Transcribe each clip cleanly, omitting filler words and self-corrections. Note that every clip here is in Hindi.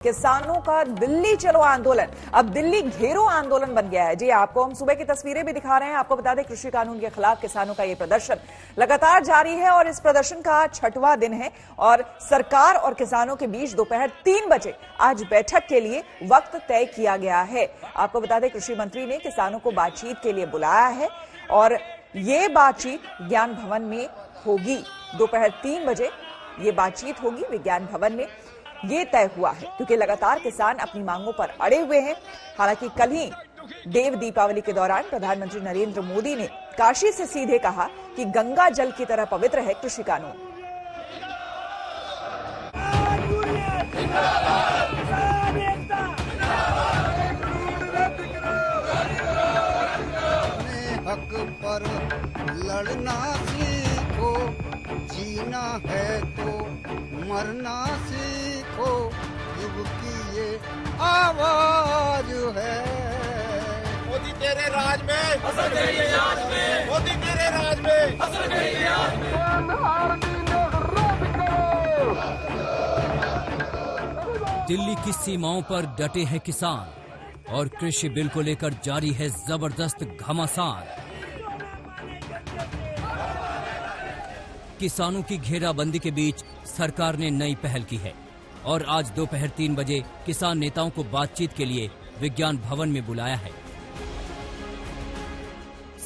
किसानों का दिल्ली चलो आंदोलन अब दिल्ली घेरो आंदोलन बन गया है। जी आपको हम सुबह की तस्वीरें भी दिखा रहे हैं। आपको बता दें कृषि कानून के खिलाफ किसानों का यह प्रदर्शन लगातार जारी है और इस प्रदर्शन का 6वां दिन है और सरकार और किसानों के बीच दोपहर 3 बजे आज बैठक के लिए वक्त तय किया गया है। आपको बता दें कृषि मंत्री ने किसानों को बातचीत के लिए बुलाया है और ये बातचीत ज्ञान भवन में होगी। दोपहर 3 बजे ये बातचीत होगी विज्ञान भवन में। ये तय हुआ है क्योंकि लगातार किसान अपनी मांगों पर अड़े हुए हैं। हालांकि कल ही देव दीपावली के दौरान प्रधानमंत्री नरेंद्र मोदी ने काशी से सीधे कहा कि गंगा जल की तरह पवित्र है कृषि कानून। हक पर लड़ना सीखो, जीना है तो मरना सीखो, युग की ये आवाज है। मोदी तेरे राज में, फसल तेरे राज में, मोदी तेरे राज में, फसल तेरे राज में। दिल्ली की सीमाओं पर डटे हैं किसान और कृषि बिल को लेकर जारी है जबरदस्त घमासान। किसानों की घेराबंदी के बीच सरकार ने नई पहल की है और आज दोपहर 3 बजे किसान नेताओं को बातचीत के लिए विज्ञान भवन में बुलाया है।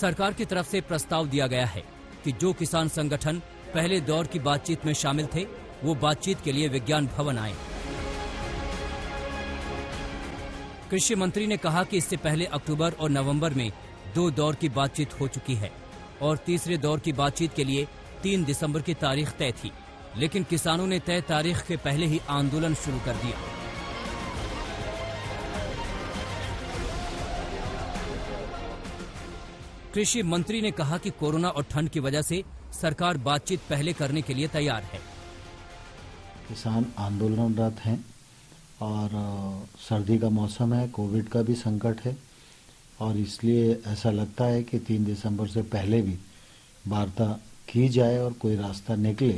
सरकार की तरफ से प्रस्ताव दिया गया है कि जो किसान संगठन पहले दौर की बातचीत में शामिल थे वो बातचीत के लिए विज्ञान भवन आए। कृषि मंत्री ने कहा कि इससे पहले अक्टूबर और नवंबर में 2 दौर की बातचीत हो चुकी है और तीसरे दौर की बातचीत के लिए 3 दिसंबर की तारीख तय थी, लेकिन किसानों ने तय तारीख के पहले ही आंदोलन शुरू कर दिया। कृषि मंत्री ने कहा कि कोरोना और ठंड की वजह से सरकार बातचीत पहले करने के लिए तैयार है। किसान आंदोलनरत हैं और सर्दी का मौसम है, कोविड का भी संकट है और इसलिए ऐसा लगता है कि 3 दिसंबर से पहले भी वार्ता की जाए और कोई रास्ता निकले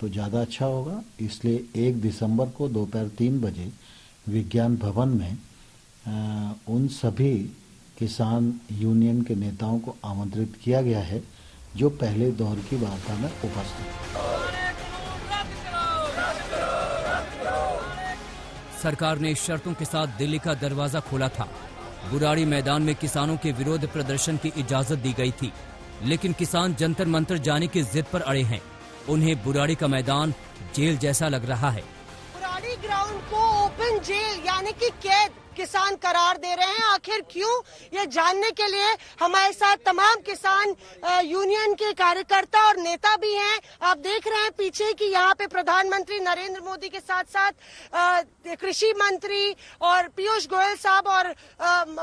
तो ज़्यादा अच्छा होगा। इसलिए 1 दिसंबर को दोपहर 3 बजे विज्ञान भवन में उन सभी किसान यूनियन के नेताओं को आमंत्रित किया गया है जो पहले दौर की वार्ता में उपस्थित हैं। सरकार ने शर्तों के साथ दिल्ली का दरवाजा खोला था। बुराड़ी मैदान में किसानों के विरोध प्रदर्शन की इजाजत दी गई थी, लेकिन किसान जंतर मंतर जाने की जिद पर अड़े हैं। उन्हें बुराड़ी का मैदान जेल जैसा लग रहा है। बुराड़ी ग्राउंड को ओपन जेल यानी कि कैद किसान करार दे रहे हैं। आखिर क्यों, ये जानने के लिए हमारे साथ तमाम किसान यूनियन के कार्यकर्ता और नेता भी हैं। आप देख रहे हैं पीछे कि यहाँ पे प्रधानमंत्री नरेंद्र मोदी के साथ साथ कृषि मंत्री और पीयूष गोयल साहब और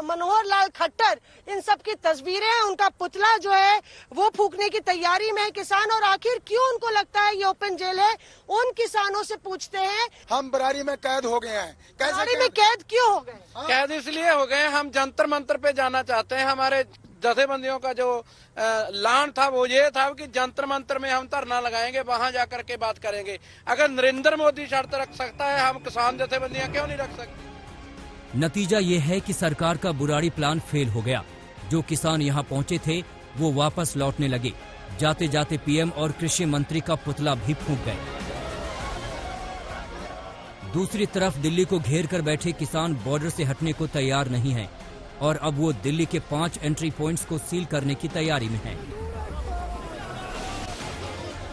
मनोहर लाल खट्टर, इन सब की तस्वीरें हैं। उनका पुतला जो है वो फूकने की तैयारी में है किसान। और आखिर क्यों उनको लगता है ये ओपन जेल है, उन किसानों से पूछते हैं। हम बरारी में कैद हो गए हैं। बरारी में कैद क्यों हो गए? कैद इसलिए हो गए, हम जंतर मंतर पे जाना चाहते हैं। हमारे जथेबंदियों का जो लान था वो ये था कि जंतर मंतर में हम धरना लगाएंगे, वहां जाकर के बात करेंगे। अगर नरेंद्र मोदी शर्त रख सकता है, हम किसान जथेबंदियां क्यों नहीं रख सकते? नतीजा ये है कि सरकार का बुराड़ी प्लान फेल हो गया। जो किसान यहाँ पहुँचे थे वो वापस लौटने लगे। जाते जाते पीएम और कृषि मंत्री का पुतला भी फूंक गए। दूसरी तरफ दिल्ली को घेर कर बैठे किसान बॉर्डर से हटने को तैयार नहीं हैं और अब वो दिल्ली के 5 एंट्री पॉइंट्स को सील करने की तैयारी में हैं।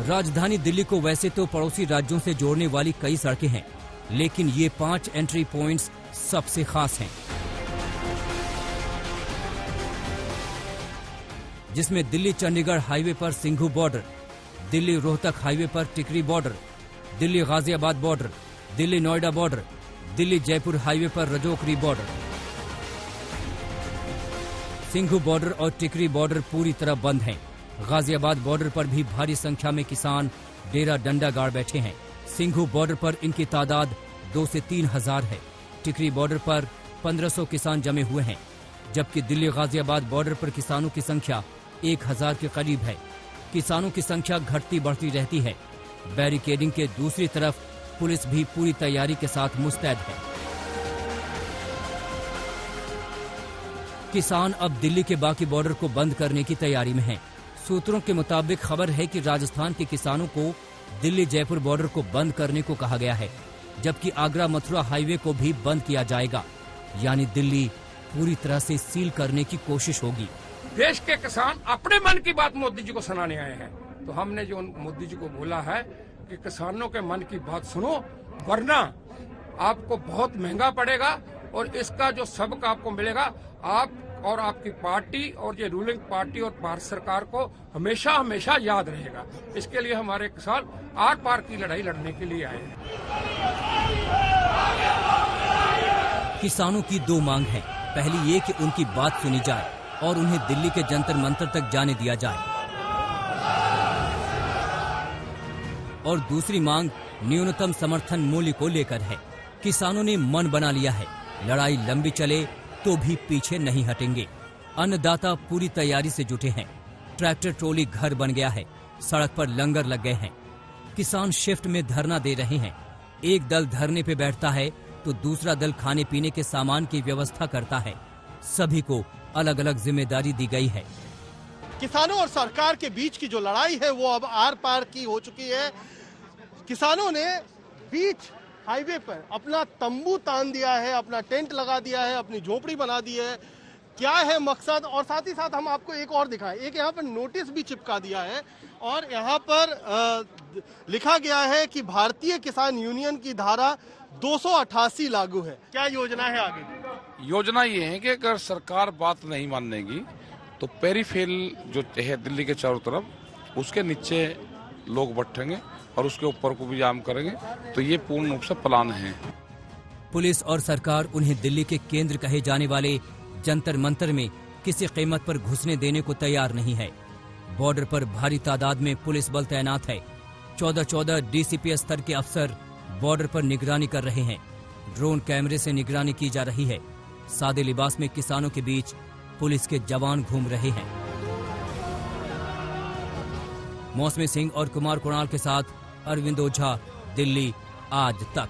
राजधानी दिल्ली को वैसे तो पड़ोसी राज्यों से जोड़ने वाली कई सड़कें हैं, लेकिन ये 5 एंट्री पॉइंट्स सबसे खास हैं, जिसमें दिल्ली चंडीगढ़ हाईवे पर सिंघू बॉर्डर, दिल्ली रोहतक हाईवे पर Tikri border, Delhi Ghaziabad border, Delhi Noida border, Delhi Jaipur highway पर रजौकरी बॉर्डर। सिंघू बॉर्डर और टिकरी बॉर्डर पूरी तरह बंद हैं। गाजियाबाद बॉर्डर पर भी भारी संख्या में किसान डेरा डंडा गाड़ बैठे हैं। सिंघू बॉर्डर पर इनकी तादाद 2 से 3 हजार है। टिकरी बॉर्डर पर 1500 किसान जमे हुए हैं, जबकि दिल्ली गाजियाबाद बॉर्डर पर किसानों की संख्या 1000 के करीब है। किसानों की संख्या घटती बढ़ती रहती है। बैरिकेडिंग के दूसरी तरफ पुलिस भी पूरी तैयारी के साथ मुस्तैद है। किसान अब दिल्ली के बाकी बॉर्डर को बंद करने की तैयारी में हैं। सूत्रों के मुताबिक खबर है कि राजस्थान के किसानों को दिल्ली जयपुर बॉर्डर को बंद करने को कहा गया है, जबकि आगरा मथुरा हाईवे को भी बंद किया जाएगा। यानी दिल्ली पूरी तरह से सील करने की कोशिश होगी। देश के किसान अपने मन की बात मोदी जी को सुनाने आए हैं, तो हमने जो मोदी जी को बोला है कि किसानों के मन की बात सुनो, वरना आपको बहुत महंगा पड़ेगा और इसका जो सबक आपको मिलेगा, आप और आपकी पार्टी और ये रूलिंग पार्टी और भारत सरकार को हमेशा हमेशा याद रहेगा। इसके लिए हमारे किसान आर पार की लड़ाई लड़ने के लिए आए हैं। किसानों की दो मांग है। पहली ये कि उनकी बात सुनी जाए और उन्हें दिल्ली के जंतर मंतर तक जाने दिया जाए, और दूसरी मांग न्यूनतम समर्थन मूल्य को लेकर है। किसानों ने मन बना लिया है, लड़ाई लंबी चले तो भी पीछे नहीं हटेंगे। अन्नदाता पूरी तैयारी से जुटे हैं। ट्रैक्टर ट्रॉली घर बन गया है, सड़क पर लंगर लग गए हैं। किसान शिफ्ट में धरना दे रहे हैं। एक दल धरने पे बैठता है तो दूसरा दल खाने पीने के सामान की व्यवस्था करता है। सभी को अलग अलग जिम्मेदारी दी गई है। किसानों और सरकार के बीच की जो लड़ाई है वो अब आर पार की हो चुकी है। किसानों ने बीच हाईवे पर अपना तंबू तान दिया है, अपना टेंट लगा दिया है, अपनी झोपड़ी बना दी है। क्या है मकसद? और साथ ही साथ हम आपको एक और दिखाएं, एक यहाँ पर नोटिस भी चिपका दिया है और यहाँ पर लिखा गया है कि भारतीय किसान यूनियन की धारा 288 लागू है। क्या योजना है आगे? योजना ये है कि अगर सरकार बात नहीं मानेगी तो पेरीफेल जो है दिल्ली के चारों तरफ, उसके नीचे लोग बैठेंगे और उसके ऊपर को भी जाम करेंगे। तो ये पूर्ण रूप से प्लान है। पुलिस और सरकार उन्हें दिल्ली के केंद्र कहे जाने वाले जंतर मंतर में किसी कीमत पर घुसने देने को तैयार नहीं है। बॉर्डर पर भारी तादाद में पुलिस बल तैनात है। 14 डीसीपी स्तर के अफसर बॉर्डर पर निगरानी कर रहे हैं। ड्रोन कैमरे से निगरानी की जा रही है। सादे लिबास में किसानों के बीच पुलिस के जवान घूम रहे हैं। मौसमी सिंह और कुमार कुणाल के साथ अरविंद ओझा, दिल्ली आज तक।